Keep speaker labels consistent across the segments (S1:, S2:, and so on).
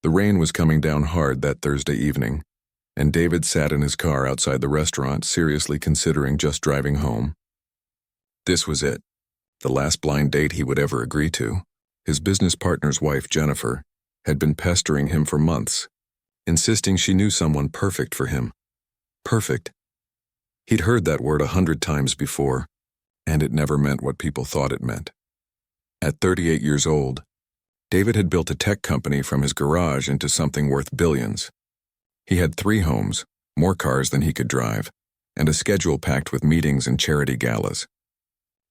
S1: The rain was coming down hard that Thursday evening, and David sat in his car outside the restaurant, seriously considering just driving home. This was it, the last blind date he would ever agree to. His business partner's wife, Jennifer, had been pestering him for months, insisting she knew someone perfect for him. Perfect. He'd heard that word 100 times before, and it never meant what people thought it meant. At 38 years old, David had built a tech company from his garage into something worth billions. He had 3 homes, more cars than he could drive, and a schedule packed with meetings and charity galas.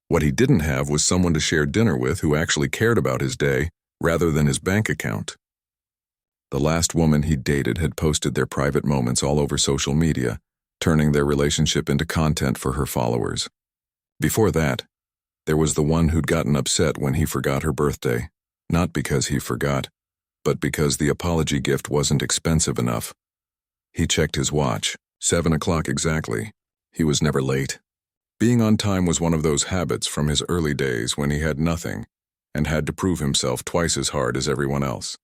S1: What he didn't have was someone to share dinner with who actually cared about his day rather than his bank account. The last woman he'd dated had posted their private moments all over social media, turning their relationship into content for her followers. Before that, there was the one who'd gotten upset when he forgot her birthday, not because he forgot, but because the apology gift wasn't expensive enough. He checked his watch, 7 o'clock exactly. He was never late. Being on time was one of those habits from his early days when he had nothing and had to prove himself twice as hard as everyone else.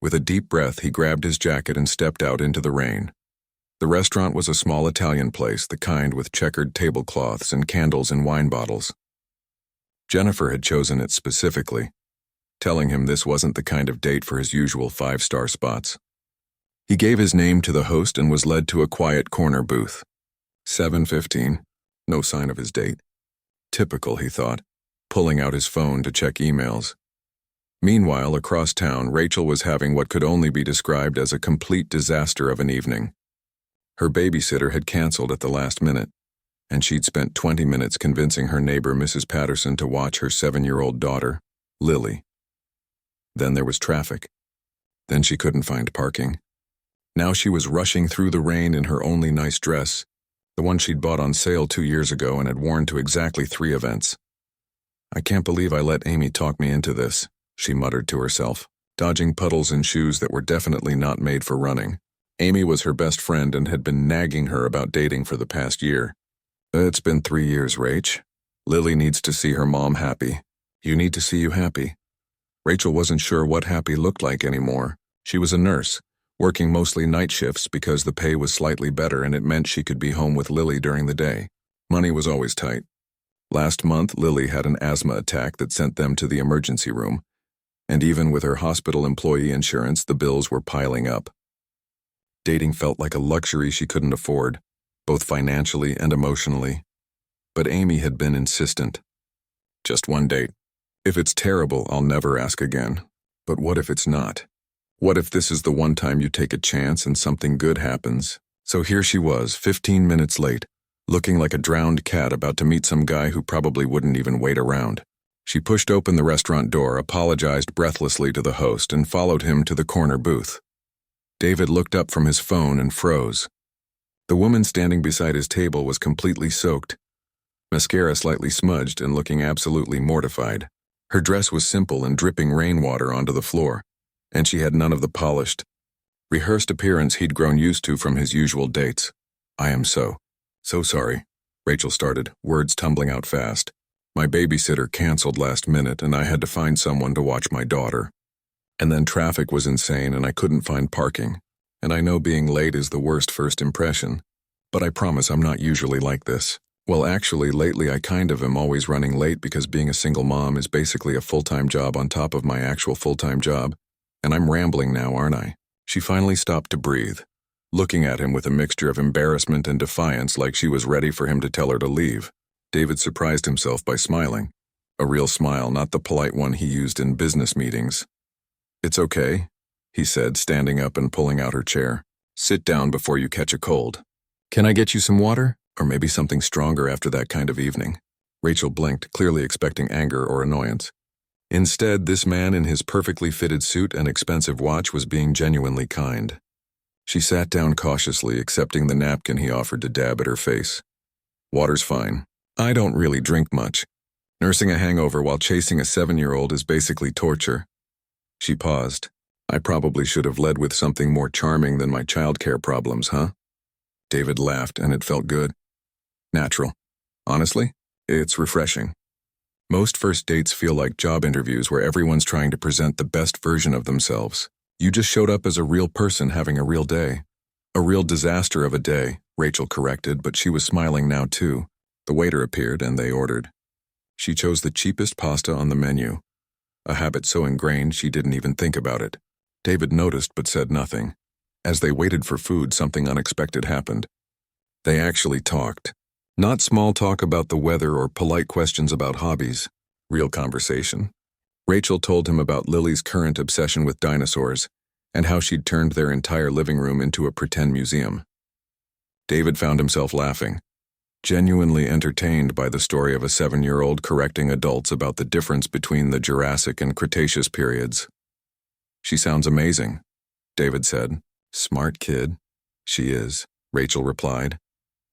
S1: With a deep breath, he grabbed his jacket and stepped out into the rain. The restaurant was a small Italian place, the kind with checkered tablecloths and candles in wine bottles. Jennifer had chosen it specifically, telling him this wasn't the kind of date for his usual 5-star spots. He gave his name to the host and was led to a quiet corner booth. 7:15, no sign of his date. Typical, he thought, pulling out his phone to check emails. Meanwhile, across town, Rachel was having what could only be described as a complete disaster of an evening. Her babysitter had canceled at the last minute, and she'd spent 20 minutes convincing her neighbor, Mrs. Patterson, to watch her 7-year-old daughter, Lily. Then there was traffic. Then she couldn't find parking. Now she was rushing through the rain in her only nice dress, the one she'd bought on sale 2 years ago and had worn to exactly 3 events. "I can't believe I let Amy talk me into this," she muttered to herself, dodging puddles in shoes that were definitely not made for running. Amy was her best friend and had been nagging her about dating for the past year. "It's been 3 years, Rach. Lily needs to see her mom happy. You need to see you happy." Rachel wasn't sure what happy looked like anymore. She was a nurse, working mostly night shifts because the pay was slightly better and it meant she could be home with Lily during the day. Money was always tight. Last month, Lily had an asthma attack that sent them to the emergency room, and even with her hospital employee insurance, the bills were piling up. Dating felt like a luxury she couldn't afford, both financially and emotionally. But Amy had been insistent. "Just one date. If it's terrible, I'll never ask again. But what if it's not? What if this is the one time you take a chance and something good happens?" So here she was, 15 minutes late, looking like a drowned cat about to meet some guy who probably wouldn't even wait around. She pushed open the restaurant door, apologized breathlessly to the host, and followed him to the corner booth. David looked up from his phone and froze. The woman standing beside his table was completely soaked, mascara slightly smudged and looking absolutely mortified. Her dress was simple and dripping rainwater onto the floor, and she had none of the polished, rehearsed appearance he'd grown used to from his usual dates. "I am so sorry," Rachel started, words tumbling out fast. "My babysitter canceled last minute and I had to find someone to watch my daughter. And then traffic was insane and I couldn't find parking. And I know being late is the worst first impression, but I promise I'm not usually like this. Well, actually, lately I kind of am always running late because being a single mom is basically a full-time job on top of my actual full-time job. And I'm rambling now, aren't I?" She finally stopped to breathe, looking at him with a mixture of embarrassment and defiance, like she was ready for him to tell her to leave. David surprised himself by smiling. A real smile, not the polite one he used in business meetings. "It's okay," he said, standing up and pulling out her chair. "Sit down before you catch a cold. Can I get you some water? Or maybe something stronger after that kind of evening?" Rachel blinked, clearly expecting anger or annoyance. Instead, this man in his perfectly fitted suit and expensive watch was being genuinely kind. She sat down cautiously, accepting the napkin he offered to dab at her face. "Water's fine. I don't really drink much. Nursing a hangover while chasing a 7-year-old is basically torture." She paused. "I probably should have led with something more charming than my childcare problems, huh?" David laughed, and it felt good. Natural. Honestly, it's refreshing. Most first dates feel like job interviews where everyone's trying to present the best version of themselves. You just showed up as a real person having a real day. A real disaster of a day, Rachel corrected, but she was smiling now too. The waiter appeared and they ordered. She chose the cheapest pasta on the menu, a habit so ingrained she didn't even think about it. David noticed but said nothing. As they waited for food, something unexpected happened. They actually talked. Not small talk about the weather or polite questions about hobbies. Real conversation. Rachel told him about Lily's current obsession with dinosaurs and how she'd turned their entire living room into a pretend museum. David found himself laughing, genuinely entertained by the story of a 7-year-old correcting adults about the difference between the Jurassic and Cretaceous periods. She sounds amazing, David said. Smart kid. She is, Rachel replied,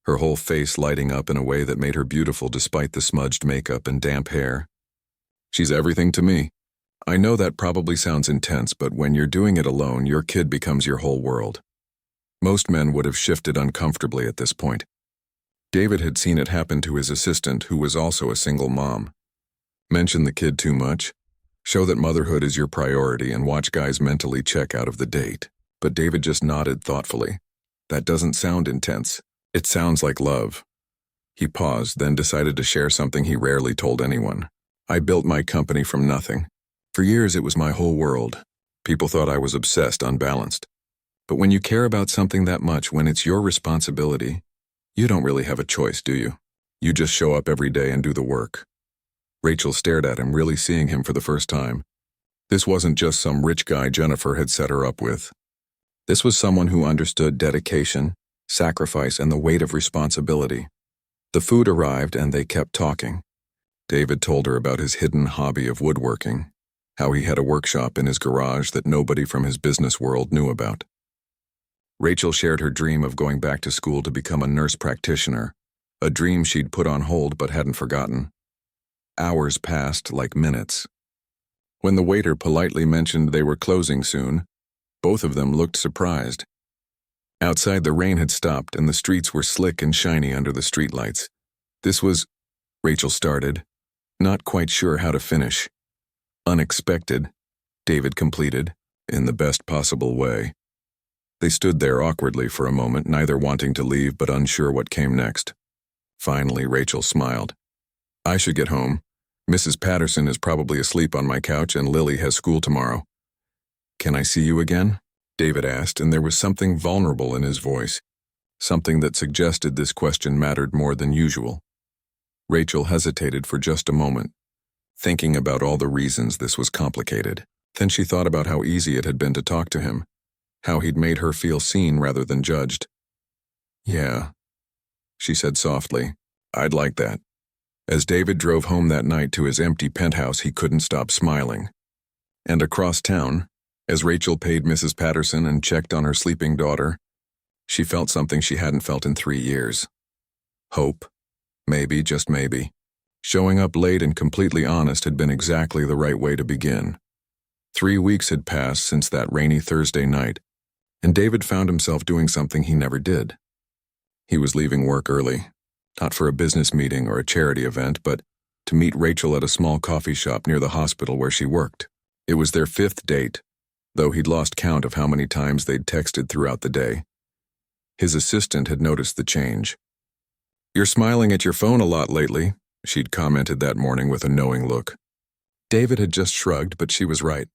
S1: her whole face lighting up in a way that made her beautiful despite the smudged makeup and damp hair. She's everything to me. I know that probably sounds intense, but when you're doing it alone, your kid becomes your whole world. Most men would have shifted uncomfortably at this point. David had seen it happen to his assistant, who was also a single mom. Mention the kid too much, show that motherhood is your priority, and watch guys mentally check out of the date. But David just nodded thoughtfully. That doesn't sound intense. It sounds like love. He paused, then decided to share something he rarely told anyone. I built my company from nothing. For years, it was my whole world. People thought I was obsessed, unbalanced. But when you care about something that much, when it's your responsibility, you don't really have a choice, do you? You just show up every day and do the work. Rachel stared at him, really seeing him for the first time. This wasn't just some rich guy Jennifer had set her up with. This was someone who understood dedication, sacrifice, and the weight of responsibility. The food arrived and they kept talking. David told her about his hidden hobby of woodworking, how he had a workshop in his garage that nobody from his business world knew about. Rachel shared her dream of going back to school to become a nurse practitioner, a dream she'd put on hold but hadn't forgotten. Hours passed like minutes. When the waiter politely mentioned they were closing soon, both of them looked surprised. Outside, the rain had stopped and the streets were slick and shiny under the streetlights. This was, Rachel started, not quite sure how to finish. Unexpected, David completed, in the best possible way. They stood there awkwardly for a moment, neither wanting to leave but unsure what came next. Finally, Rachel smiled. I should get home. Mrs. Patterson is probably asleep on my couch and Lily has school tomorrow. Can I see you again? David asked, and there was something vulnerable in his voice, something that suggested this question mattered more than usual. Rachel hesitated for just a moment, thinking about all the reasons this was complicated. Then she thought about how easy it had been to talk to him, how he'd made her feel seen rather than judged. Yeah, she said softly, I'd like that. As David drove home that night to his empty penthouse, he couldn't stop smiling. And across town, as Rachel paid Mrs. Patterson and checked on her sleeping daughter, she felt something she hadn't felt in 3 years. Hope. Maybe, just maybe. Showing up late and completely honest had been exactly the right way to begin. 3 weeks had passed since that rainy Thursday night, and David found himself doing something he never did. He was leaving work early, not for a business meeting or a charity event, but to meet Rachel at a small coffee shop near the hospital where she worked. It was their 5th date, though he'd lost count of how many times they'd texted throughout the day. His assistant had noticed the change. You're smiling at your phone a lot lately, she'd commented that morning with a knowing look. David had just shrugged, but she was right.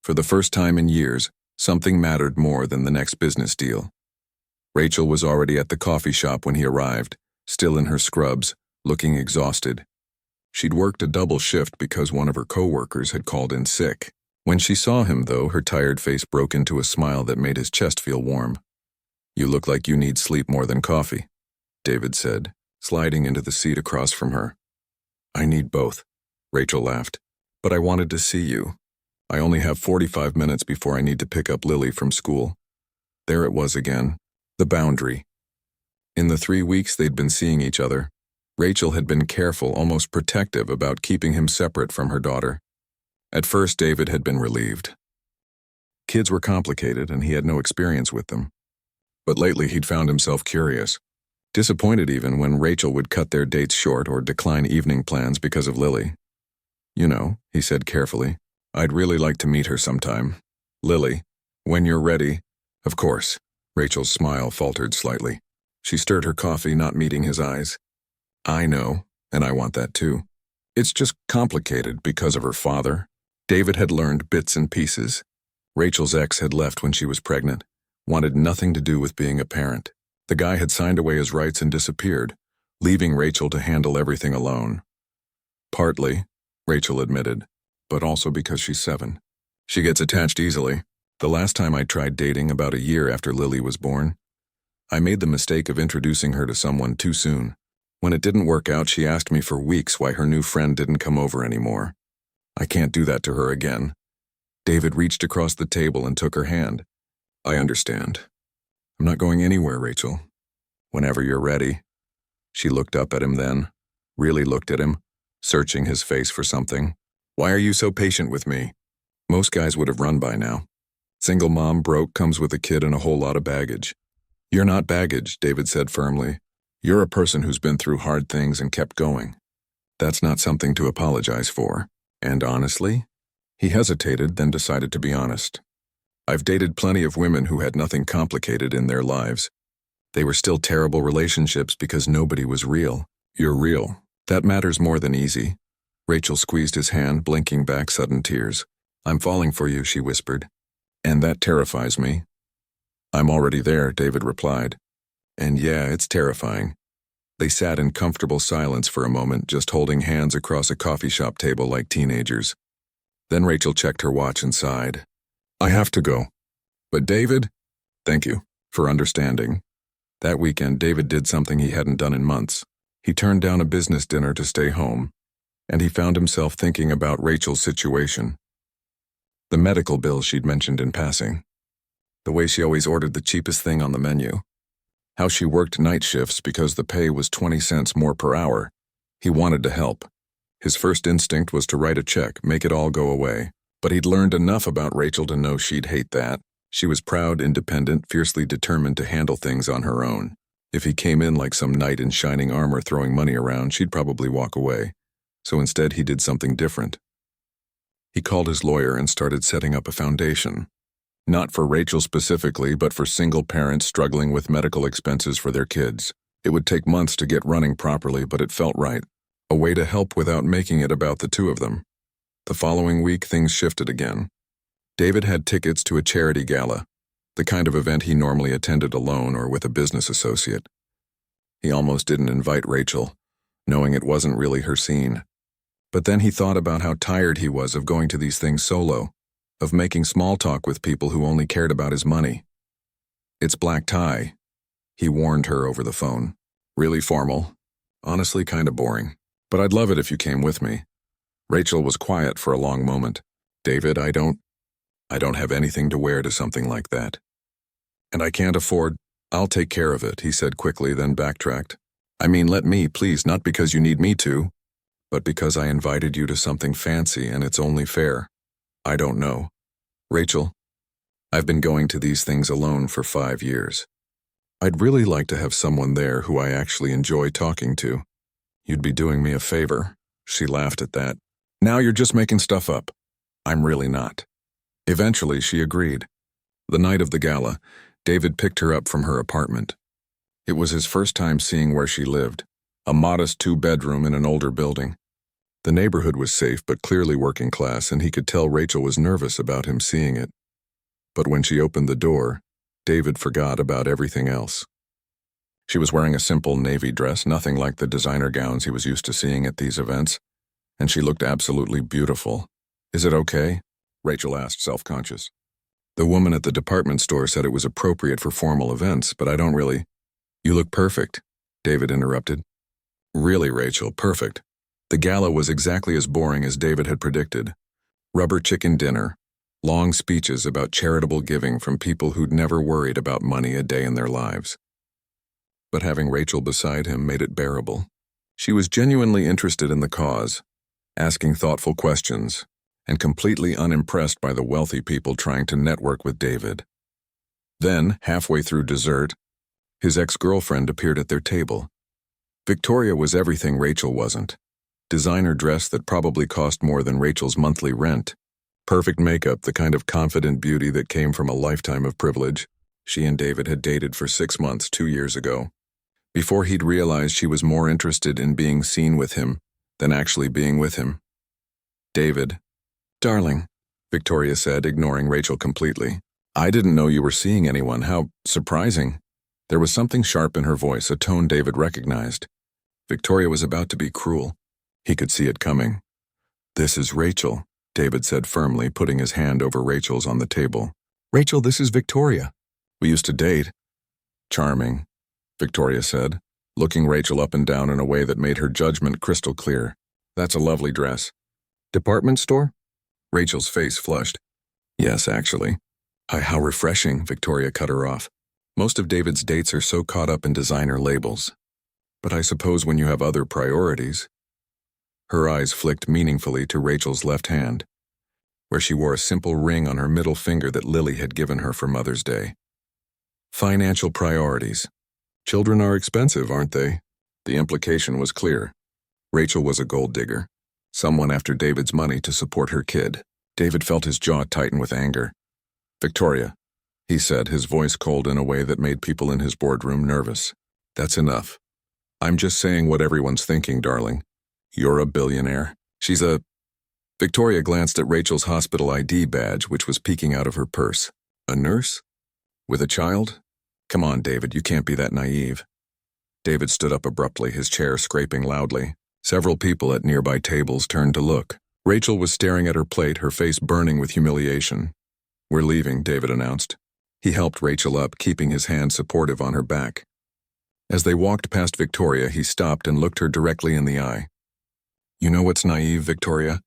S1: For the first time in years, something mattered more than the next business deal. Rachel was already at the coffee shop when he arrived, still in her scrubs, looking exhausted. She'd worked a double shift because one of her co-workers had called in sick. When she saw him, though, her tired face broke into a smile that made his chest feel warm. You look like you need sleep more than coffee, David said, sliding into the seat across from her. I need both, Rachel laughed. But I wanted to see you. I only have 45 minutes before I need to pick up Lily from school. There it was again, the boundary. In the 3 weeks they'd been seeing each other, Rachel had been careful, almost protective about keeping him separate from her daughter. At first, David had been relieved. Kids were complicated and he had no experience with them. But lately he'd found himself curious, disappointed even when Rachel would cut their dates short or decline evening plans because of Lily. You know, he said carefully, I'd really like to meet her sometime. Lily, When you're ready. Of course. Rachel's smile faltered slightly. She stirred her coffee, not meeting his eyes. I know, and I want that too. It's just complicated because of her father. David had learned bits and pieces. Rachel's ex had left when she was pregnant, wanted nothing to do with being a parent. The guy had signed away his rights and disappeared, leaving Rachel to handle everything alone. Partly, Rachel admitted, but also because she's 7. She gets attached easily. The last time I tried dating, about a year after Lily was born, I made the mistake of introducing her to someone too soon. When it didn't work out, she asked me for weeks why her new friend didn't come over anymore. I can't do that to her again. David reached across the table and took her hand. I understand. I'm not going anywhere, Rachel. Whenever you're ready. She looked up at him then, really looked at him, searching his face for something. Why are you so patient with me? Most guys would have run by now. Single mom, broke, comes with a kid and a whole lot of baggage. You're not baggage, David said firmly. You're a person who's been through hard things and kept going. That's not something to apologize for. And honestly? He hesitated, then decided to be honest. I've dated plenty of women who had nothing complicated in their lives. They were still terrible relationships because nobody was real. You're real. That matters more than easy. Rachel squeezed his hand, blinking back sudden tears. I'm falling for you, she whispered. And that terrifies me. I'm already there, David replied. And yeah, it's terrifying. They sat in comfortable silence for a moment, just holding hands across a coffee shop table like teenagers. Then Rachel checked her watch and sighed. I have to go. But David, thank you for understanding. That weekend, David did something he hadn't done in months. He turned down a business dinner to stay home, and he found himself thinking about Rachel's situation. The medical bill she'd mentioned in passing. The way she always ordered the cheapest thing on the menu. How she worked night shifts because the pay was 20 cents more per hour. He wanted to help. His first instinct was to write a check, make it all go away. But he'd learned enough about Rachel to know she'd hate that. She was proud, independent, fiercely determined to handle things on her own. If he came in like some knight in shining armor throwing money around, she'd probably walk away. So instead he did something different. He called his lawyer and started setting up a foundation. Not for Rachel specifically, but for single parents struggling with medical expenses for their kids. It would take months to get running properly, but it felt right. A way to help without making it about the two of them. The following week, things shifted again. David had tickets to a charity gala, the kind of event he normally attended alone or with a business associate. He almost didn't invite Rachel, knowing it wasn't really her scene. But then he thought about how tired he was of going to these things solo, of making small talk with people who only cared about his money. It's black tie, he warned her over the phone. Really formal, honestly kind of boring. But I'd love it if you came with me. Rachel was quiet for a long moment. David, I don't have anything to wear to something like that. And I can't afford. I'll take care of it, he said quickly, then backtracked. I mean, let me, please, not because you need me to, but because I invited you to something fancy and it's only fair. I don't know. Rachel, I've been going to these things alone for 5 years. I'd really like to have someone there who I actually enjoy talking to. You'd be doing me a favor. She laughed at that. Now you're just making stuff up. I'm really not. Eventually, she agreed. The night of the gala, David picked her up from her apartment. It was his first time seeing where she lived, a modest 2-bedroom in an older building. The neighborhood was safe but clearly working class, and he could tell Rachel was nervous about him seeing it. But when she opened the door, David forgot about everything else. She was wearing a simple navy dress, nothing like the designer gowns he was used to seeing at these events, and she looked absolutely beautiful. Is it okay? Rachel asked, self-conscious. The woman at the department store said it was appropriate for formal events, but I don't really. You look perfect, David interrupted. Really, Rachel, perfect. The gala was exactly as boring as David had predicted. Rubber chicken dinner, long speeches about charitable giving from people who'd never worried about money a day in their lives. But having Rachel beside him made it bearable. She was genuinely interested in the cause, asking thoughtful questions, and completely unimpressed by the wealthy people trying to network with David. Then, halfway through dessert, his ex-girlfriend appeared at their table. Victoria was everything Rachel wasn't. Designer dress that probably cost more than Rachel's monthly rent. Perfect makeup, the kind of confident beauty that came from a lifetime of privilege. She and David had dated for 6 months 2 years ago. Before he'd realized she was more interested in being seen with him than actually being with him. David. Darling, Victoria said, ignoring Rachel completely. I didn't know you were seeing anyone. How surprising. There was something sharp in her voice, a tone David recognized. Victoria was about to be cruel. He could see it coming. This is Rachel, David said firmly, putting his hand over Rachel's on the table. Rachel, this is Victoria. We used to date. Charming, Victoria said, looking Rachel up and down in a way that made her judgment crystal clear. That's a lovely dress. Department store? Rachel's face flushed. Yes, actually. How refreshing, Victoria cut her off. Most of David's dates are so caught up in designer labels. But I suppose when you have other priorities. Her eyes flicked meaningfully to Rachel's left hand, where she wore a simple ring on her middle finger that Lily had given her for Mother's Day. Financial priorities. Children are expensive, aren't they? The implication was clear. Rachel was a gold digger, someone after David's money to support her kid. David felt his jaw tighten with anger. Victoria, he said, his voice cold in a way that made people in his boardroom nervous. That's enough. I'm just saying what everyone's thinking, darling. You're a billionaire. She's a... Victoria glanced at Rachel's hospital ID badge, which was peeking out of her purse. A nurse? With a child? Come on, David, you can't be that naive. David stood up abruptly, his chair scraping loudly. Several people at nearby tables turned to look. Rachel was staring at her plate, her face burning with humiliation. We're leaving, David announced. He helped Rachel up, keeping his hand supportive on her back. As they walked past Victoria, he stopped and looked her directly in the eye. You know what's naive, Victoria?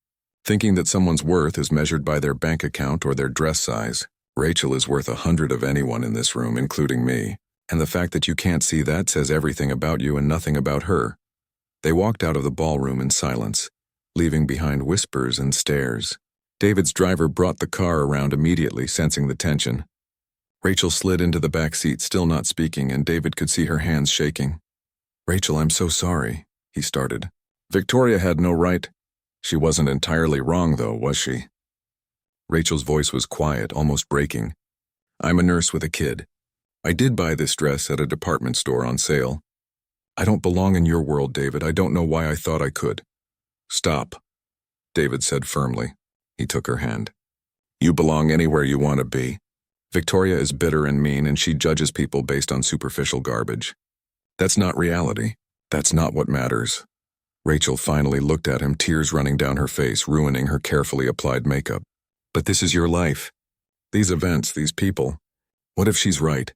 S1: Thinking that someone's worth is measured by their bank account or their dress size. Rachel is worth 100 of anyone in this room, including me. And the fact that you can't see that says everything about you and nothing about her. They walked out of the ballroom in silence, leaving behind whispers and stares. David's driver brought the car around immediately, sensing the tension. Rachel slid into the back seat, still not speaking, and David could see her hands shaking. Rachel, I'm so sorry, he started. Victoria had no right. She wasn't entirely wrong, though, was she? Rachel's voice was quiet, almost breaking. I'm a nurse with a kid. I did buy this dress at a department store on sale. I don't belong in your world, David. I don't know why I thought I could. Stop, David said firmly. He took her hand. You belong anywhere you want to be. Victoria is bitter and mean, and she judges people based on superficial garbage. That's not reality. That's not what matters. Rachel finally looked at him, tears running down her face, ruining her carefully applied makeup. But this is your life. These events, these people. What if she's right?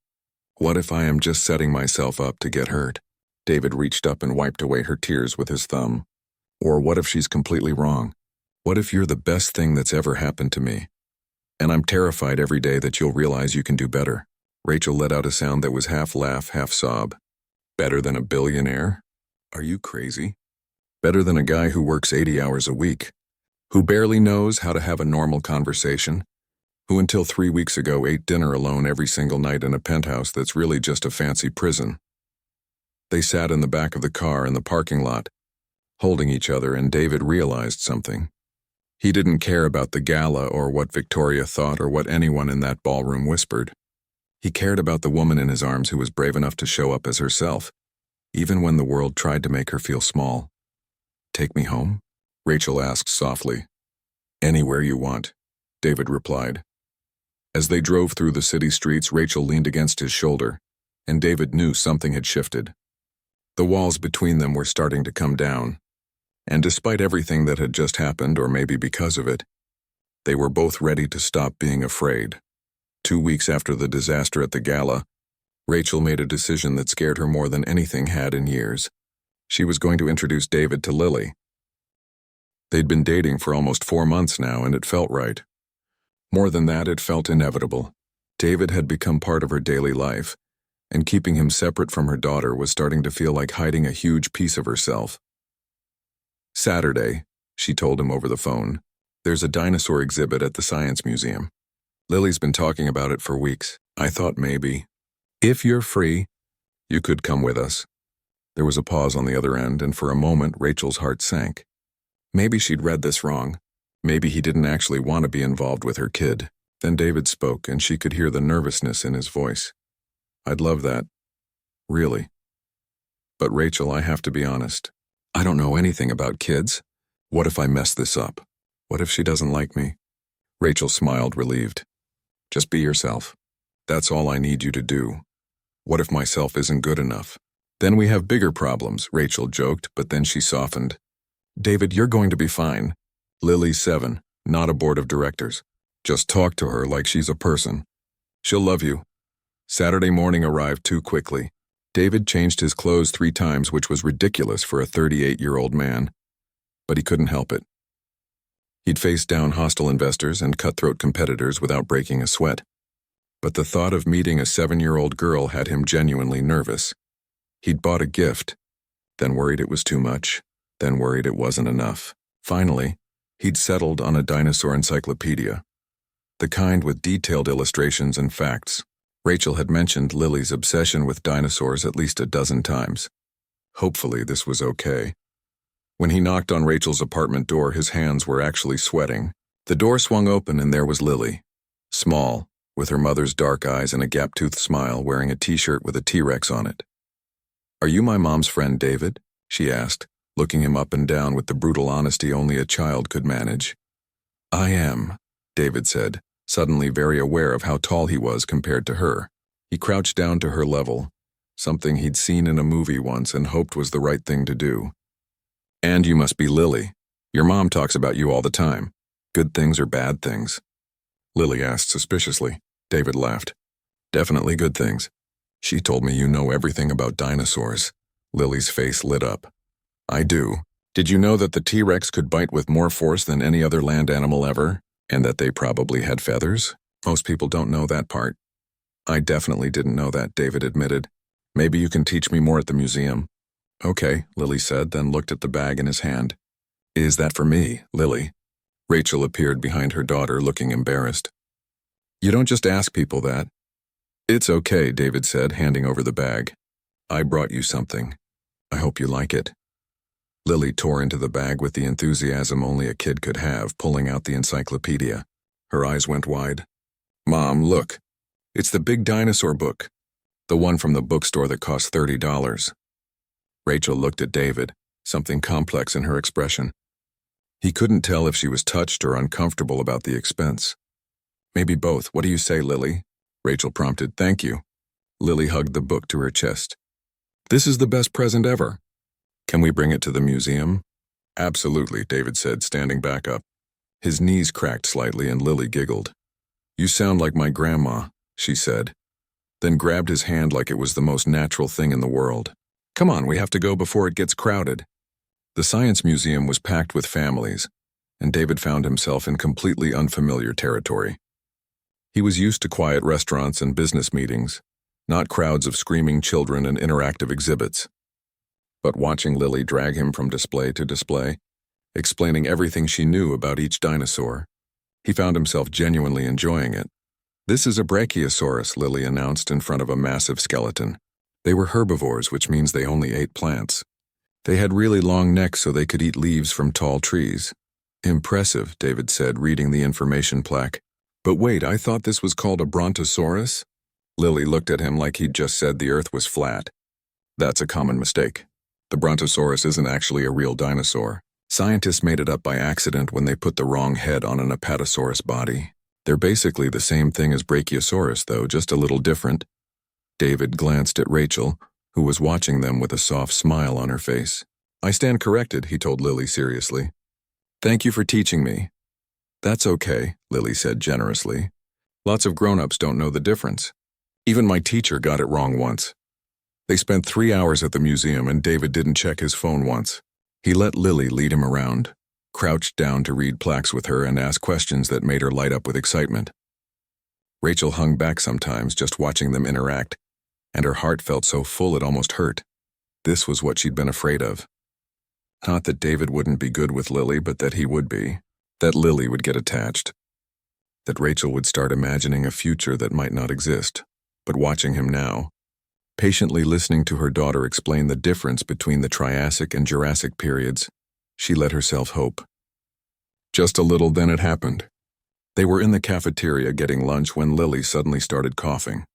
S1: What if I am just setting myself up to get hurt? David reached up and wiped away her tears with his thumb. Or what if she's completely wrong? What if you're the best thing that's ever happened to me? And I'm terrified every day that you'll realize you can do better. Rachel let out a sound that was half laugh, half sob. Better than a billionaire? Are you crazy? Better than a guy who works 80 hours a week, who barely knows how to have a normal conversation, who until 3 weeks ago ate dinner alone every single night in a penthouse that's really just a fancy prison. They sat in the back of the car in the parking lot, holding each other, and David realized something. He didn't care about the gala or what Victoria thought or what anyone in that ballroom whispered. He cared about the woman in his arms who was brave enough to show up as herself, even when the world tried to make her feel small. Take me home? Rachel asked softly. Anywhere you want, David replied. As they drove through the city streets, Rachel leaned against his shoulder, and David knew something had shifted. The walls between them were starting to come down, and despite everything that had just happened, or maybe because of it, they were both ready to stop being afraid. 2 weeks after the disaster at the gala, Rachel made a decision that scared her more than anything had in years. She was going to introduce David to Lily. They'd been dating for almost 4 months now, and it felt right. More than that, it felt inevitable. David had become part of her daily life, and keeping him separate from her daughter was starting to feel like hiding a huge piece of herself. Saturday, she told him over the phone, there's a dinosaur exhibit at the Science Museum. Lily's been talking about it for weeks. I thought maybe, if you're free, you could come with us. There was a pause on the other end, and for a moment Rachel's heart sank. Maybe she'd read this wrong. Maybe he didn't actually want to be involved with her kid. Then David spoke, and she could hear the nervousness in his voice. I'd love that. Really. But Rachel, I have to be honest. I don't know anything about kids. What if I mess this up? What if she doesn't like me? Rachel smiled, relieved. Just be yourself. That's all I need you to do. What if myself isn't good enough? Then we have bigger problems, Rachel joked, but then she softened. David, you're going to be fine. Lily's 7, not a board of directors. Just talk to her like she's a person. She'll love you. Saturday morning arrived too quickly. David changed his clothes 3 times, which was ridiculous for a 38-year-old man. But he couldn't help it. He'd faced down hostile investors and cutthroat competitors without breaking a sweat. But the thought of meeting a 7-year-old girl had him genuinely nervous. He'd bought a gift, then worried it was too much, then worried it wasn't enough. Finally, he'd settled on a dinosaur encyclopedia, the kind with detailed illustrations and facts. Rachel had mentioned Lily's obsession with dinosaurs at least a dozen times. Hopefully this was okay. When he knocked on Rachel's apartment door, his hands were actually sweating. The door swung open and there was Lily, small, with her mother's dark eyes and a gap-toothed smile, wearing a t-shirt with a T-Rex on it. Are you my mom's friend, David? She asked, looking him up and down with the brutal honesty only a child could manage. I am, David said, suddenly very aware of how tall he was compared to her. He crouched down to her level, something he'd seen in a movie once and hoped was the right thing to do. And you must be Lily. Your mom talks about you all the time. Good things or bad things? Lily asked suspiciously. David laughed. Definitely good things. She told me you know everything about dinosaurs. Lily's face lit up. I do. Did you know that the T-Rex could bite with more force than any other land animal ever? And that they probably had feathers? Most people don't know that part. I definitely didn't know that, David admitted. Maybe you can teach me more at the museum. Okay, Lily said, then looked at the bag in his hand. Is that for me, Lily? Rachel appeared behind her daughter, looking embarrassed. You don't just ask people that. It's okay, David said, handing over the bag. I brought you something. I hope you like it. Lily tore into the bag with the enthusiasm only a kid could have, pulling out the encyclopedia. Her eyes went wide. Mom, look. It's the big dinosaur book. The one from the bookstore that cost $30. Rachel looked at David, something complex in her expression. He couldn't tell if she was touched or uncomfortable about the expense. Maybe both. What do you say, Lily? Rachel prompted. Thank you. Lily hugged the book to her chest. This is the best present ever. Can we bring it to the museum? Absolutely, David said, standing back up. His knees cracked slightly and Lily giggled. You sound like my grandma, she said, then grabbed his hand like it was the most natural thing in the world. Come on, we have to go before it gets crowded. The Science Museum was packed with families, and David found himself in completely unfamiliar territory. He was used to quiet restaurants and business meetings, not crowds of screaming children and interactive exhibits. But watching Lily drag him from display to display, explaining everything she knew about each dinosaur, he found himself genuinely enjoying it. This is a Brachiosaurus, Lily announced in front of a massive skeleton. They were herbivores, which means they only ate plants. They had really long necks so they could eat leaves from tall trees. Impressive, David said, reading the information plaque. But wait, I thought this was called a Brontosaurus? Lily looked at him like he'd just said the earth was flat. That's a common mistake. The Brontosaurus isn't actually a real dinosaur. Scientists made it up by accident when they put the wrong head on an Apatosaurus body. They're basically the same thing as Brachiosaurus, though, just a little different. David glanced at Rachel, who was watching them with a soft smile on her face. I stand corrected, he told Lily seriously. Thank you for teaching me. That's okay, Lily said generously. Lots of grown-ups don't know the difference. Even my teacher got it wrong once. They spent 3 hours at the museum and David didn't check his phone once. He let Lily lead him around, crouched down to read plaques with her and ask questions that made her light up with excitement. Rachel hung back sometimes just watching them interact, and her heart felt so full it almost hurt. This was what she'd been afraid of. Not that David wouldn't be good with Lily, but that he would be. That Lily would get attached. That Rachel would start imagining a future that might not exist. But watching him now, patiently listening to her daughter explain the difference between the Triassic and Jurassic periods, she let herself hope. Just a little, then it happened. They were in the cafeteria getting lunch when Lily suddenly started coughing.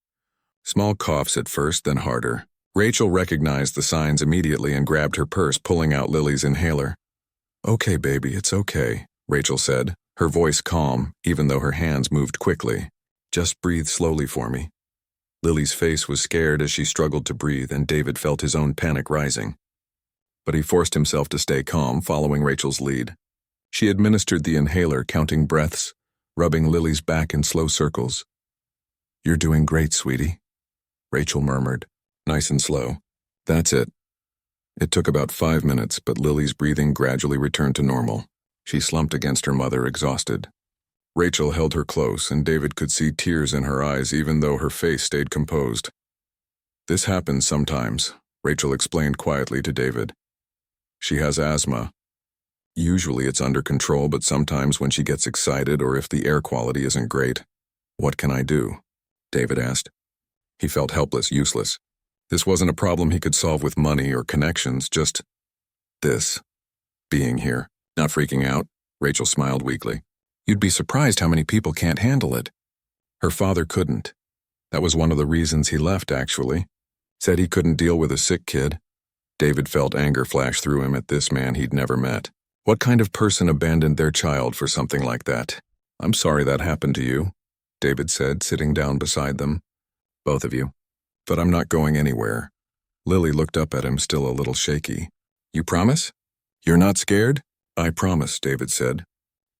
S1: Small coughs at first, then harder. Rachel recognized the signs immediately and grabbed her purse, pulling out Lily's inhaler. "Okay, baby, it's okay," Rachel said, her voice calm, even though her hands moved quickly. "Just breathe slowly for me." Lily's face was scared as she struggled to breathe, and David felt his own panic rising. But he forced himself to stay calm, following Rachel's lead. She administered the inhaler, counting breaths, rubbing Lily's back in slow circles. "You're doing great, sweetie," Rachel murmured, nice and slow. "That's it." It took about 5 minutes, but Lily's breathing gradually returned to normal. She slumped against her mother, exhausted. Rachel held her close, and David could see tears in her eyes even though her face stayed composed. "This happens sometimes," Rachel explained quietly to David. "She has asthma. Usually it's under control, but sometimes when she gets excited or if the air quality isn't great." "What can I do?" David asked. He felt helpless, useless. This wasn't a problem he could solve with money or connections, just this. Being here, not freaking out. Rachel smiled weakly. "You'd be surprised how many people can't handle it." Her father couldn't. That was one of the reasons he left, actually. Said he couldn't deal with a sick kid. David felt anger flash through him at this man he'd never met. What kind of person abandoned their child for something like that? "I'm sorry that happened to you," David said, sitting down beside them. "Both of you. But I'm not going anywhere." Lily looked up at him, still a little shaky. "You promise? You're not scared?" "I promise," David said.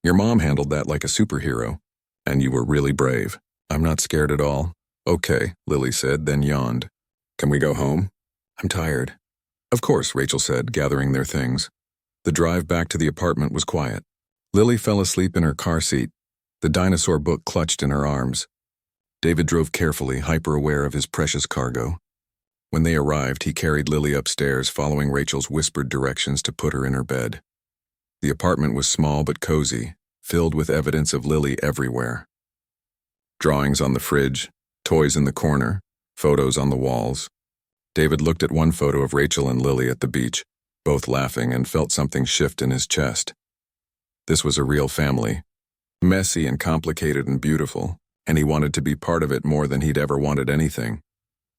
S1: "Your mom handled that like a superhero, and you were really brave." "I'm not scared at all." "Okay," Lily said, then yawned. "Can we go home?" "I'm tired." "Of course," Rachel said, gathering their things. The drive back to the apartment was quiet. Lily fell asleep in her car seat, the dinosaur book clutched in her arms. David drove carefully, hyper-aware of his precious cargo. When they arrived, he carried Lily upstairs, following Rachel's whispered directions to put her in her bed. The apartment was small but cozy, filled with evidence of Lily everywhere. Drawings on the fridge, toys in the corner, photos on the walls. David looked at one photo of Rachel and Lily at the beach, both laughing, and felt something shift in his chest. This was a real family, messy and complicated and beautiful, and he wanted to be part of it more than he'd ever wanted anything.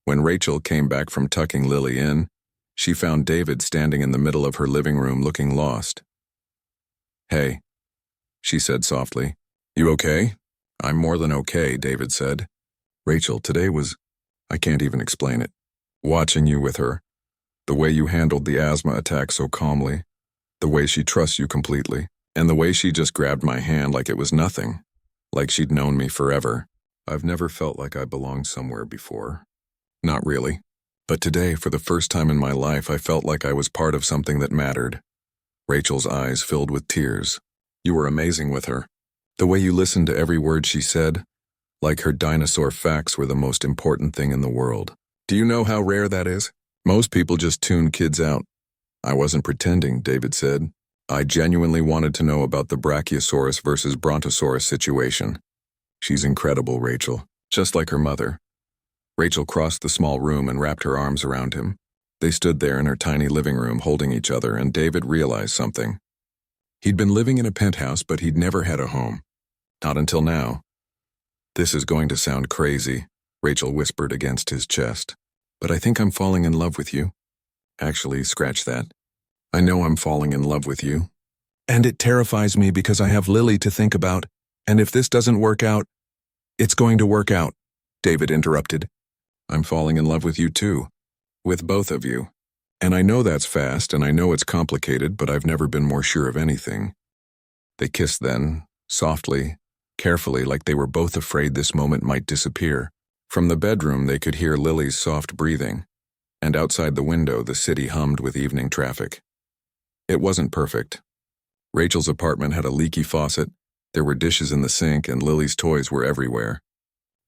S1: When Rachel came back from tucking Lily in, she found David standing in the middle of her living room looking lost. "Hey," she said softly. "You okay?" "I'm more than okay," David said. "Rachel, today was, I can't even explain it. Watching you with her, the way you handled the asthma attack so calmly, the way she trusts you completely, and the way she just grabbed my hand like it was nothing, like she'd known me forever. I've never felt like I belonged somewhere before. Not really. But today, for the first time in my life, I felt like I was part of something that mattered." Rachel's eyes filled with tears. "You were amazing with her. The way you listened to every word she said, like her dinosaur facts were the most important thing in the world. Do you know how rare that is? Most people just tune kids out." "I wasn't pretending," David said. "I genuinely wanted to know about the Brachiosaurus versus Brontosaurus situation." "She's incredible, Rachel, just like her mother." Rachel crossed the small room and wrapped her arms around him. They stood there in her tiny living room holding each other, and David realized something. He'd been living in a penthouse, but he'd never had a home. Not until now. "This is going to sound crazy," Rachel whispered against his chest. "But I think I'm falling in love with you." "Actually, scratch that. I know I'm falling in love with you. And it terrifies me because I have Lily to think about, and if this doesn't work out, it's going to work out," David interrupted. "I'm falling in love with you too. With both of you. And I know that's fast, and I know it's complicated, but I've never been more sure of anything." They kissed then, softly, carefully, like they were both afraid this moment might disappear. From the bedroom, they could hear Lily's soft breathing, and outside the window, the city hummed with evening traffic. It wasn't perfect. Rachel's apartment had a leaky faucet, there were dishes in the sink, and Lily's toys were everywhere.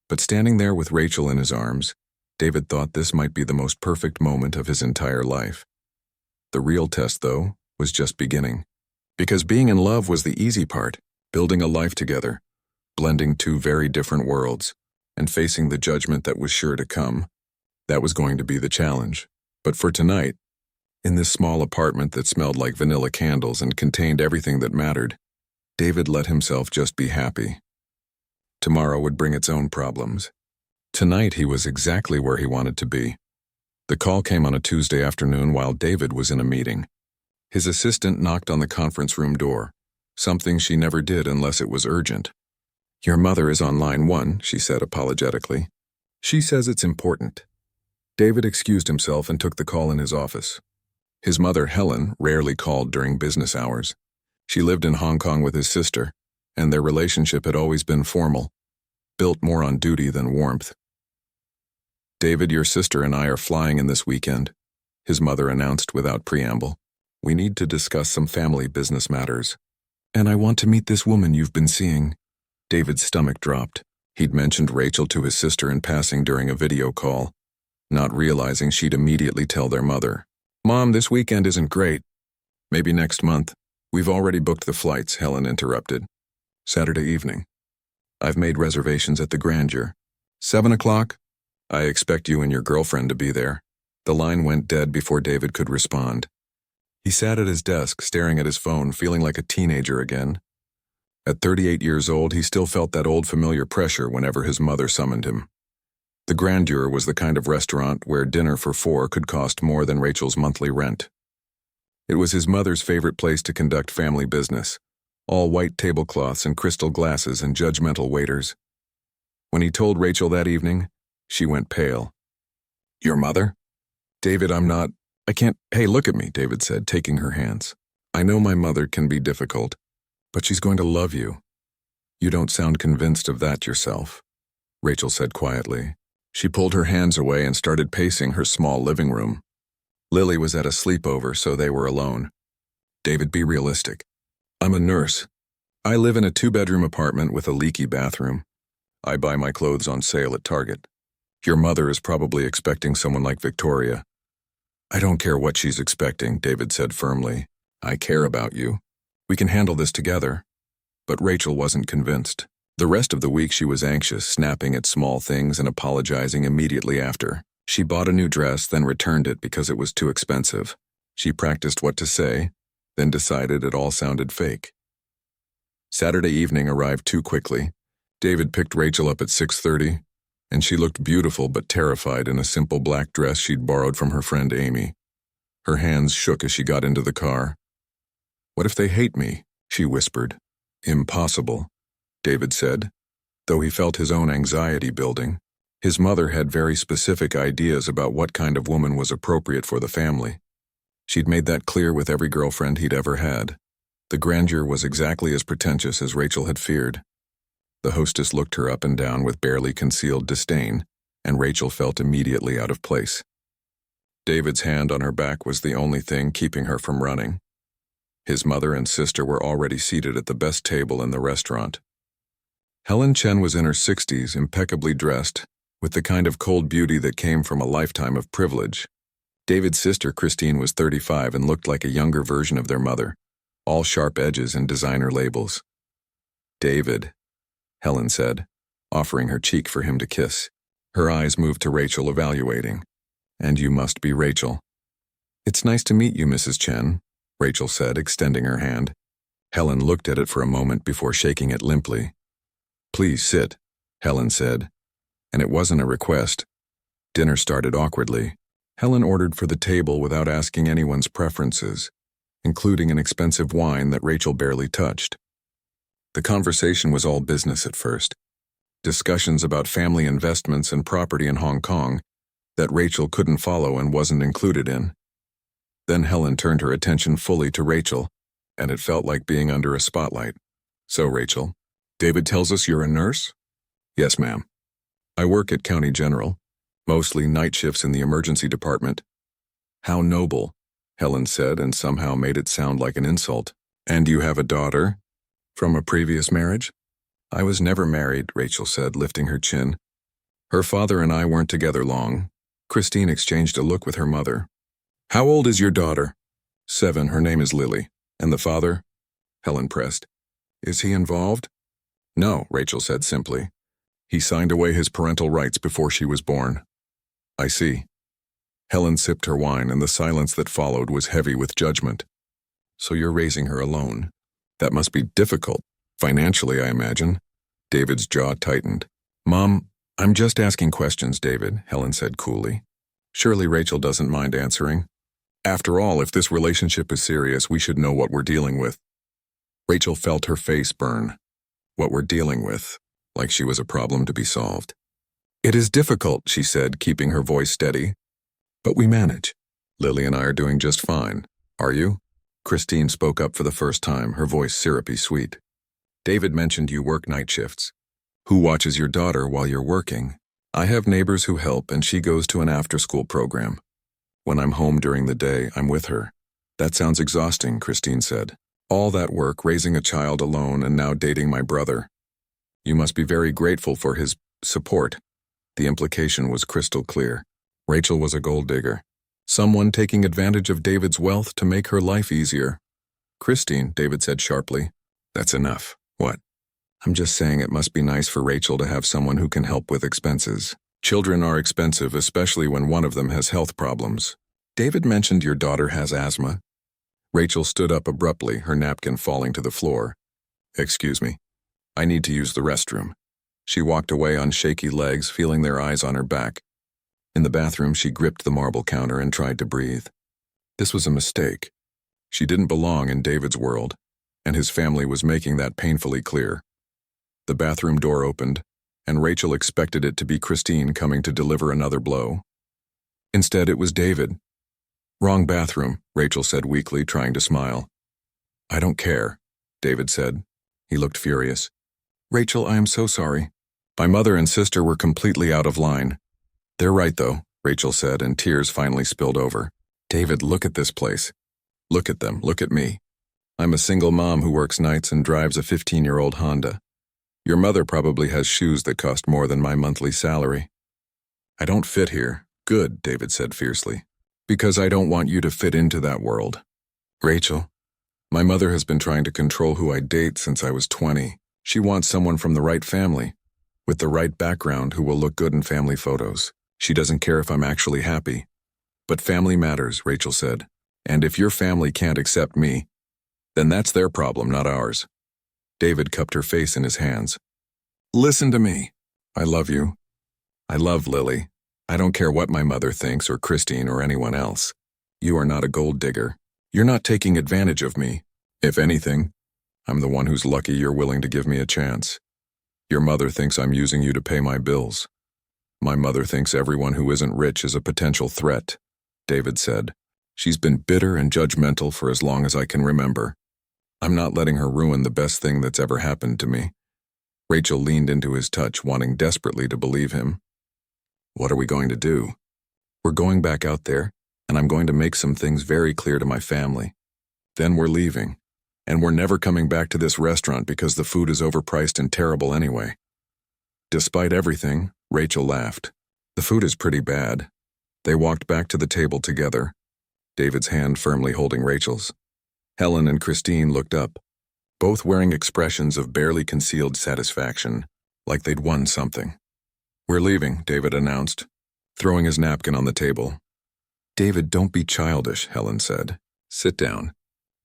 S1: But standing there with Rachel in his arms, David thought this might be the most perfect moment of his entire life. The real test, though, was just beginning. Because being in love was the easy part, building a life together, blending two very different worlds, and facing the judgment that was sure to come. That was going to be the challenge. But for tonight, in this small apartment that smelled like vanilla candles and contained everything that mattered, David let himself just be happy. Tomorrow would bring its own problems. Tonight he was exactly where he wanted to be. The call came on a Tuesday afternoon while David was in a meeting. His assistant knocked on the conference room door, something she never did unless it was urgent. "Your mother is on line 1, she said apologetically. "She says it's important." David excused himself and took the call in his office. His mother, Helen, rarely called during business hours. She lived in Hong Kong with his sister, and their relationship had always been formal, built more on duty than warmth. "David, your sister and I are flying in this weekend," his mother announced without preamble. "We need to discuss some family business matters. And I want to meet this woman you've been seeing." David's stomach dropped. He'd mentioned Rachel to his sister in passing during a video call, not realizing she'd immediately tell their mother. "Mom, this weekend isn't great. Maybe next month." "We've already booked the flights," Helen interrupted. "Saturday evening. I've made reservations at the Grandeur. 7 o'clock? I expect you and your girlfriend to be there." The line went dead before David could respond. He sat at his desk, staring at his phone, feeling like a teenager again. At 38 years old, he still felt that old familiar pressure whenever his mother summoned him. The Grandeur was the kind of restaurant where dinner for 4 could cost more than Rachel's monthly rent. It was his mother's favorite place to conduct family business, all white tablecloths and crystal glasses and judgmental waiters. When he told Rachel that evening, she went pale. "Your mother?" "David, I can't." "Hey, look at me," David said, taking her hands. "I know my mother can be difficult, but she's going to love you." "You don't sound convinced of that yourself," Rachel said quietly. She pulled her hands away and started pacing her small living room. Lily was at a sleepover, so they were alone. "David, be realistic. I'm a nurse. I live in a 2-bedroom apartment with a leaky bathroom. I buy my clothes on sale at Target. Your mother is probably expecting someone like Victoria." "I don't care what she's expecting," David said firmly. "I care about you. We can handle this together." But Rachel wasn't convinced. The rest of the week she was anxious, snapping at small things and apologizing immediately after. She bought a new dress, then returned it because it was too expensive. She practiced what to say, then decided it all sounded fake. Saturday evening arrived too quickly. David picked Rachel up at 6:30, and she looked beautiful but terrified in a simple black dress she'd borrowed from her friend Amy. Her hands shook as she got into the car. "What if they hate me?" she whispered. "Impossible," David said, though he felt his own anxiety building. His mother had very specific ideas about what kind of woman was appropriate for the family. She'd made that clear with every girlfriend he'd ever had. The Grandeur was exactly as pretentious as Rachel had feared. The hostess looked her up and down with barely concealed disdain, and Rachel felt immediately out of place. David's hand on her back was the only thing keeping her from running. His mother and sister were already seated at the best table in the restaurant. Helen Chen was in her 60s, impeccably dressed, with the kind of cold beauty that came from a lifetime of privilege. David's sister, Christine, was 35 and looked like a younger version of their mother, all sharp edges and designer labels. "David," Helen said, offering her cheek for him to kiss. Her eyes moved to Rachel, evaluating. "And you must be Rachel." "It's nice to meet you, Mrs. Chen," Rachel said, extending her hand. Helen looked at it for a moment before shaking it limply. "Please sit," Helen said, and it wasn't a request. Dinner started awkwardly. Helen ordered for the table without asking anyone's preferences, including an expensive wine that Rachel barely touched. The conversation was all business at first. Discussions about family investments and property in Hong Kong that Rachel couldn't follow and wasn't included in. Then Helen turned her attention fully to Rachel, and it felt like being under a spotlight. "So, Rachel, David tells us you're a nurse?" "Yes, ma'am. I work at County General, mostly night shifts in the emergency department." "How noble," Helen said, and somehow made it sound like an insult. "And you have a daughter? From a previous marriage?" "I was never married," Rachel said, lifting her chin. "Her father and I weren't together long." Christine exchanged a look with her mother. "How old is your daughter?" 7, her name is Lily. "And the father?" Helen pressed. "Is he involved?" "No," Rachel said simply. "He signed away his parental rights before she was born." "I see." Helen sipped her wine, and the silence that followed was heavy with judgment. "So you're raising her alone. That must be difficult." Financially, I imagine. David's jaw tightened. Mom, I'm just asking questions, David, Helen said coolly. Surely Rachel doesn't mind answering. After all, if this relationship is serious, we should know what we're dealing with. Rachel felt her face burn. What we're dealing with, like she was a problem to be solved. It is difficult, she said, keeping her voice steady. But we manage. Lily and I are doing just fine. Are you? Christine spoke up for the first time, her voice syrupy sweet. David mentioned you work night shifts. Who watches your daughter while you're working? I have neighbors who help, and she goes to an after-school program. When I'm home during the day, I'm with her. That sounds exhausting, Christine said. All that work, raising a child alone, and now dating my brother. You must be very grateful for his support. The implication was crystal clear. Rachel was a gold digger. Someone taking advantage of David's wealth to make her life easier. Christine, David said sharply. That's enough. What? I'm just saying it must be nice for Rachel to have someone who can help with expenses. Children are expensive, especially when one of them has health problems. David mentioned your daughter has asthma. Rachel stood up abruptly, her napkin falling to the floor. Excuse me. I need to use the restroom. She walked away on shaky legs, feeling their eyes on her back. In the bathroom, she gripped the marble counter and tried to breathe. This was a mistake. She didn't belong in David's world, and his family was making that painfully clear. The bathroom door opened, and Rachel expected it to be Christine coming to deliver another blow. Instead, it was David. Wrong bathroom, Rachel said weakly, trying to smile. I don't care, David said. He looked furious. Rachel, I am so sorry. My mother and sister were completely out of line. They're right, though, Rachel said, and tears finally spilled over. David, look at this place. Look at them, look at me. I'm a single mom who works nights and drives a 15-year-old Honda. Your mother probably has shoes that cost more than my monthly salary. I don't fit here. Good, David said fiercely. Because I don't want you to fit into that world. Rachel, my mother has been trying to control who I date since I was 20. She wants someone from the right family, with the right background who will look good in family photos. She doesn't care if I'm actually happy. But family matters, Rachel said. And if your family can't accept me, then that's their problem, not ours. David cupped her face in his hands. Listen to me. I love you. I love Lily. I don't care what my mother thinks or Christine or anyone else. You are not a gold digger. You're not taking advantage of me. If anything, I'm the one who's lucky you're willing to give me a chance. Your mother thinks I'm using you to pay my bills. My mother thinks everyone who isn't rich is a potential threat, David said. She's been bitter and judgmental for as long as I can remember. I'm not letting her ruin the best thing that's ever happened to me. Rachel leaned into his touch, wanting desperately to believe him. What are we going to do? We're going back out there, and I'm going to make some things very clear to my family. Then we're leaving, and we're never coming back to this restaurant because the food is overpriced and terrible anyway. Despite everything, Rachel laughed. The food is pretty bad. They walked back to the table together, David's hand firmly holding Rachel's. Helen and Christine looked up, both wearing expressions of barely concealed satisfaction, like they'd won something. We're leaving, David announced, throwing his napkin on the table. David, don't be childish, Helen said. Sit down.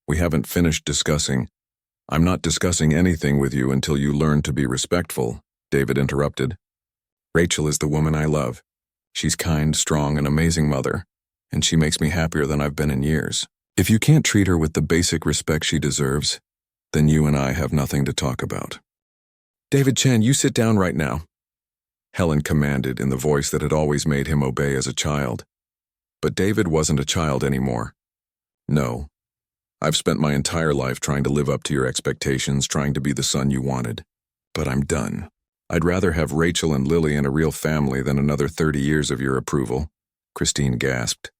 S1: We haven't finished discussing. I'm not discussing anything with you until you learn to be respectful, David interrupted. Rachel is the woman I love. She's kind, strong, an amazing mother, and she makes me happier than I've been in years. If you can't treat her with the basic respect she deserves, then you and I have nothing to talk about. David Chen, you sit down right now, Helen commanded in the voice that had always made him obey as a child. But David wasn't a child anymore. No. I've spent my entire life trying to live up to your expectations, trying to be the son you wanted. But I'm done. I'd rather have Rachel and Lily and a real family than another 30 years of your approval, Christine gasped.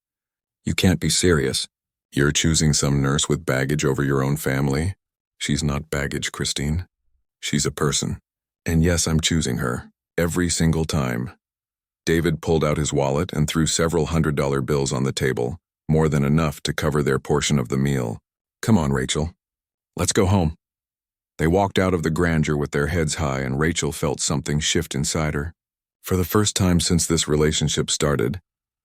S1: You can't be serious. You're choosing some nurse with baggage over your own family? She's not baggage, Christine. She's a person. And yes, I'm choosing her. Every single time. David pulled out his wallet and threw several $100 bills on the table, more than enough to cover their portion of the meal. Come on, Rachel. Let's go home. They walked out of the grandeur with their heads high, and Rachel felt something shift inside her. For the first time since this relationship started,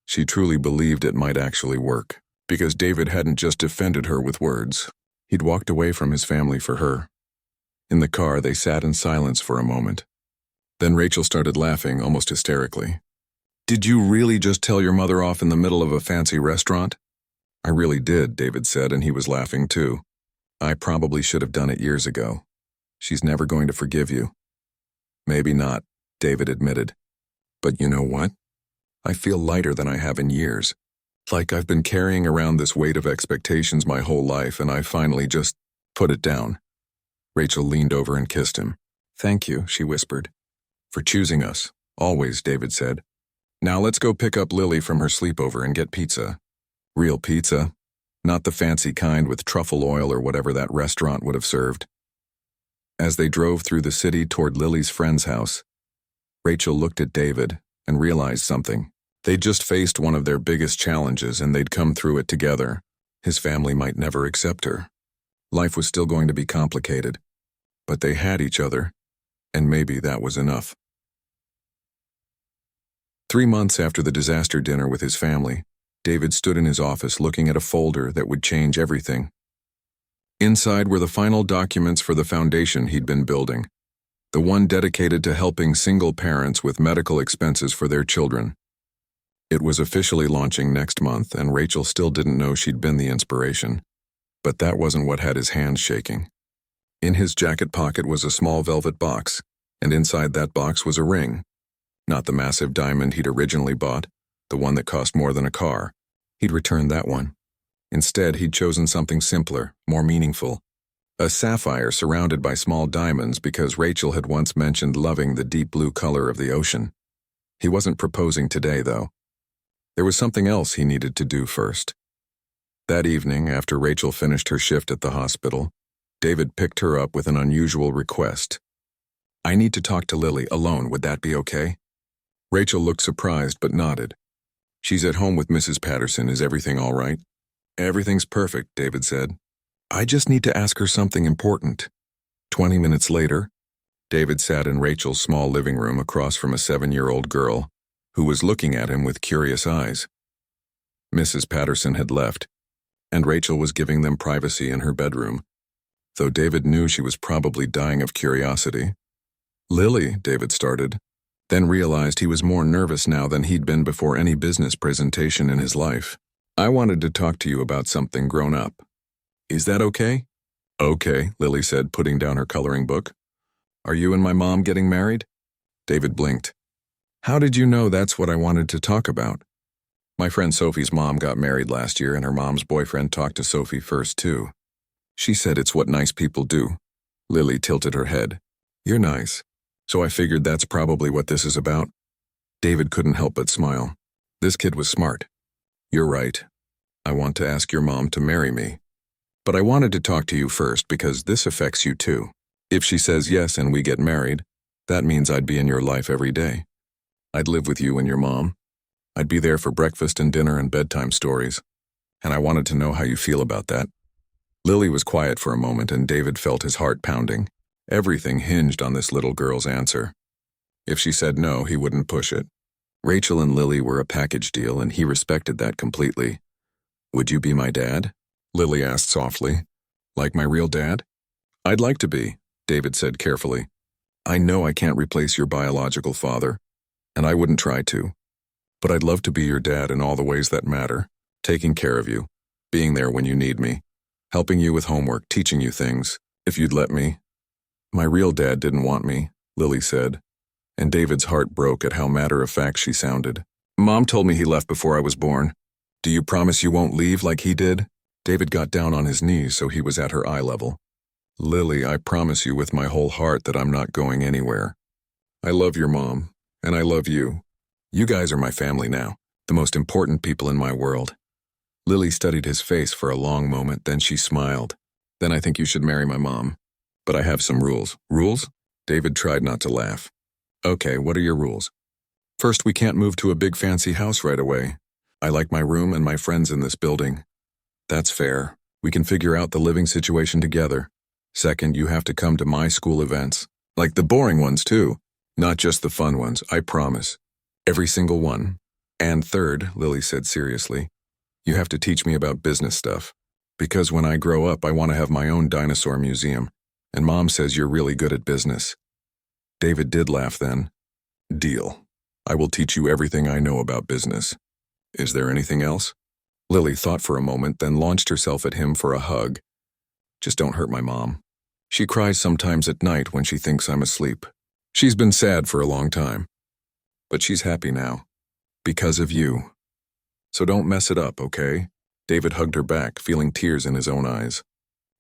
S1: she truly believed it might actually work, because David hadn't just defended her with words. He'd walked away from his family for her. In the car, they sat in silence for a moment. Then Rachel started laughing, almost hysterically. "Did you really just tell your mother off in the middle of a fancy restaurant?" "I really did," David said, and he was laughing too. "I probably should have done it years ago. She's never going to forgive you." "Maybe not," David admitted. "But you know what? I feel lighter than I have in years. Like I've been carrying around this weight of expectations my whole life, and I finally just put it down." Rachel leaned over and kissed him. "Thank you," she whispered. "For choosing us. Always," David said. "Now let's go pick up Lily from her sleepover and get pizza. Real pizza. Not the fancy kind with truffle oil or whatever that restaurant would have served." As they drove through the city toward Lily's friend's house, Rachel looked at David and realized something. They'd just faced one of their biggest challenges and they'd come through it together. His family might never accept her. Life was still going to be complicated. But they had each other, and maybe that was enough. 3 months after the disaster dinner with his family, David stood in his office looking at a folder that would change everything. Inside were the final documents for the foundation he'd been building, the one dedicated to helping single parents with medical expenses for their children. It was officially launching next month, and Rachel still didn't know she'd been the inspiration. But that wasn't what had his hands shaking. In his jacket pocket was a small velvet box, and inside that box was a ring. Not the massive diamond he'd originally bought, the one that cost more than a car. He'd returned that one. Instead, he'd chosen something simpler, more meaningful. A sapphire surrounded by small diamonds because Rachel had once mentioned loving the deep blue color of the ocean. He wasn't proposing today, though. There was something else he needed to do first. That evening, after Rachel finished her shift at the hospital, David picked her up with an unusual request. "I need to talk to Lily alone, would that be okay?" Rachel looked surprised but nodded. "She's at home with Mrs. Patterson. Is everything all right?" "Everything's perfect," David said. "I just need to ask her something important." 20 minutes later, David sat in Rachel's small living room across from a 7-year-old girl who was looking at him with curious eyes. Mrs. Patterson had left, and Rachel was giving them privacy in her bedroom, though David knew she was probably dying of curiosity. "Lily," David started, then realized he was more nervous now than he'd been before any business presentation in his life. "I wanted to talk to you about something grown up. Is that okay?" "Okay," Lily said, putting down her coloring book. "Are you and my mom getting married?" David blinked. "How did you know that's what I wanted to talk about?" "My friend Sophie's mom got married last year, and her mom's boyfriend talked to Sophie first, too. She said it's what nice people do." Lily tilted her head. "You're nice. So I figured that's probably what this is about." David couldn't help but smile. This kid was smart. "You're right. I want to ask your mom to marry me. But I wanted to talk to you first because this affects you too. If she says yes and we get married, that means I'd be in your life every day. I'd live with you and your mom. I'd be there for breakfast and dinner and bedtime stories. And I wanted to know how you feel about that." Lily was quiet for a moment, and David felt his heart pounding. Everything hinged on this little girl's answer. If she said no, he wouldn't push it. Rachel and Lily were a package deal, and he respected that completely. "Would you be my dad?" Lily asked softly. "Like my real dad?" "I'd like to be," David said carefully. "I know I can't replace your biological father, and I wouldn't try to. But I'd love to be your dad in all the ways that matter, taking care of you, being there when you need me, helping you with homework, teaching you things, if you'd let me." "My real dad didn't want me," Lily said, and David's heart broke at how matter-of-fact she sounded. "Mom told me he left before I was born. Do you promise you won't leave like he did?" David got down on his knees so he was at her eye level. "Lily, I promise you with my whole heart that I'm not going anywhere. I love your mom, and I love you. You guys are my family now, the most important people in my world." Lily studied his face for a long moment, then she smiled. "Then I think you should marry my mom. But I have some rules." "Rules?" David tried not to laugh. "Okay, what are your rules?" "First, we can't move to a big fancy house right away. I like my room and my friends in this building." "That's fair. We can figure out the living situation together." "Second, you have to come to my school events. Like the boring ones, too. Not just the fun ones, I promise. Every single one. And third," Lily said seriously, "you have to teach me about business stuff. Because when I grow up, I want to have my own dinosaur museum. And Mom says you're really good at business. David did laugh then. Deal. I will teach you everything I know about business. Is there anything else? Lily thought for a moment, then launched herself at him for a hug. Just don't hurt my mom. She cries sometimes at night when she thinks I'm asleep. She's been sad for a long time. But she's happy now. Because of you. So don't mess it up, okay? David hugged her back, feeling tears in his own eyes.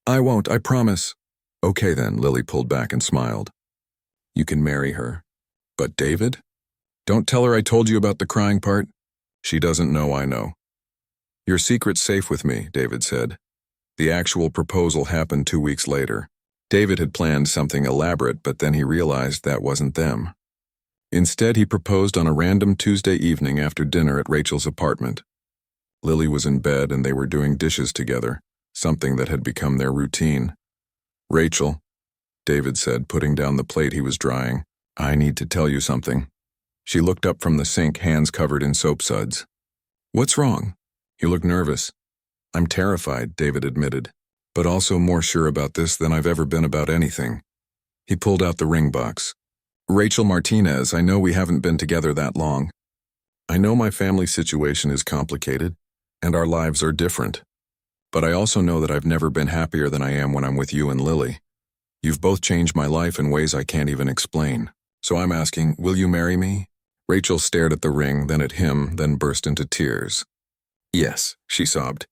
S1: I won't, I promise. Okay then, Lily pulled back and smiled. You can marry her. But David? Don't tell her I told you about the crying part. She doesn't know I know. Your secret's safe with me, David said. The actual proposal happened 2 weeks later. David had planned something elaborate, but then he realized that wasn't them. Instead, he proposed on a random Tuesday evening after dinner at Rachel's apartment. Lily was in bed and they were doing dishes together, something that had become their routine. Rachel, David said, putting down the plate he was drying, I need to tell you something. She looked up from the sink, hands covered in soap suds. What's wrong? You look nervous. I'm terrified, David admitted, but also more sure about this than I've ever been about anything. He pulled out the ring box. Rachel Martinez, I know we haven't been together that long. I know my family situation is complicated, and our lives are different. But I also know that I've never been happier than I am when I'm with you and Lily. You've both changed my life in ways I can't even explain. So I'm asking, will you marry me? Rachel stared at the ring, then at him, then burst into tears. Yes, she sobbed.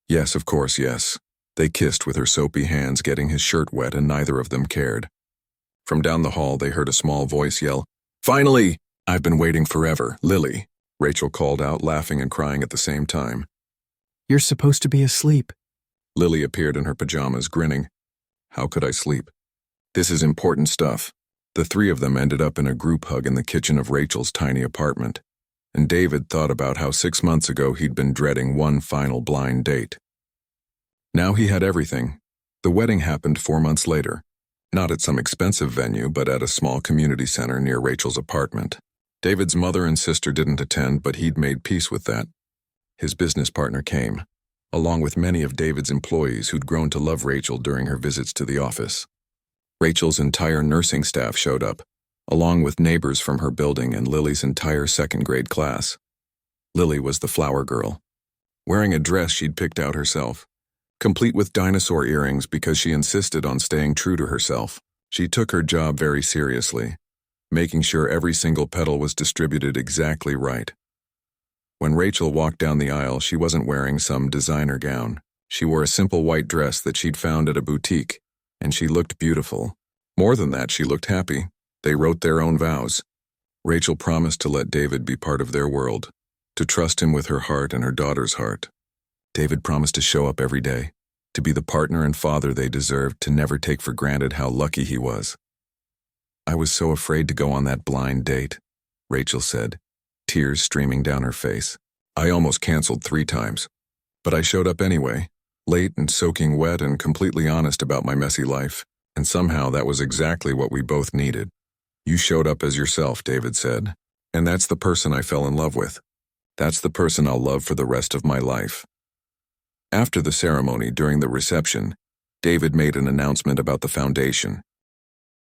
S1: Yes, of course, yes. They kissed with her soapy hands, getting his shirt wet, and neither of them cared. From down the hall, they heard a small voice yell, Finally! I've been waiting forever, Lily, Rachel called out, laughing and crying at the same time. You're supposed to be asleep. Lily appeared in her pajamas, grinning. How could I sleep? This is important stuff. The three of them ended up in a group hug in the kitchen of Rachel's tiny apartment, and David thought about how 6 months ago he'd been dreading one final blind date. Now he had everything. The wedding happened 4 months later. Not at some expensive venue, but at a small community center near Rachel's apartment. David's mother and sister didn't attend, but he'd made peace with that. His business partner came, along with many of David's employees who'd grown to love Rachel during her visits to the office. Rachel's entire nursing staff showed up, along with neighbors from her building and Lily's entire second-grade class. Lily was the flower girl, wearing a dress she'd picked out herself, complete with dinosaur earrings because she insisted on staying true to herself. She took her job very seriously, making sure every single petal was distributed exactly right. When Rachel walked down the aisle, she wasn't wearing some designer gown. She wore a simple white dress that she'd found at a boutique, and she looked beautiful. More than that, she looked happy. They wrote their own vows. Rachel promised to let David be part of their world, to trust him with her heart and her daughter's heart. David promised to show up every day, to be the partner and father they deserved, to never take for granted how lucky he was. I was so afraid to go on that blind date, Rachel said, tears streaming down her face. I almost canceled 3 times, but I showed up anyway, late and soaking wet and completely honest about my messy life, and somehow that was exactly what we both needed. You showed up as yourself, David said, and that's the person I fell in love with. That's the person I'll love for the rest of my life. After the ceremony, during the reception, David made an announcement about the foundation.